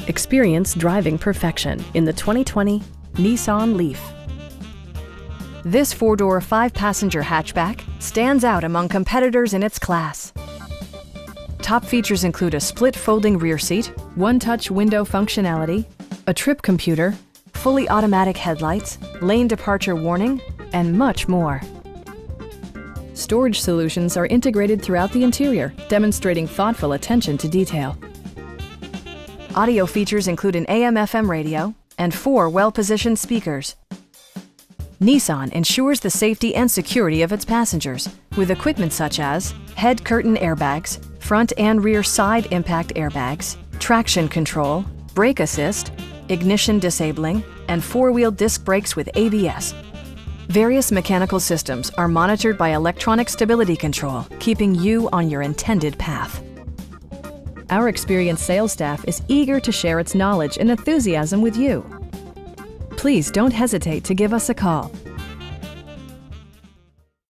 Experience driving perfection in the 2020 Nissan Leaf. This four-door, five-passenger hatchback stands out among competitors in its class. Top features include a split folding rear seat, one-touch window functionality, a trip computer, fully automatic headlights, lane departure warning, and much more. Storage solutions are integrated throughout the interior, demonstrating thoughtful attention to detail. Audio features include an AM/FM radio and 4 well-positioned speakers. Nissan ensures the safety and security of its passengers with equipment such as head curtain airbags, front and rear side impact airbags, traction control, brake assist, ignition disabling, and 4-wheel disc brakes with ABS. Various mechanical systems are monitored by electronic stability control, keeping you on your intended path. Our experienced sales staff is eager to share its knowledge and enthusiasm with you. Please don't hesitate to give us a call.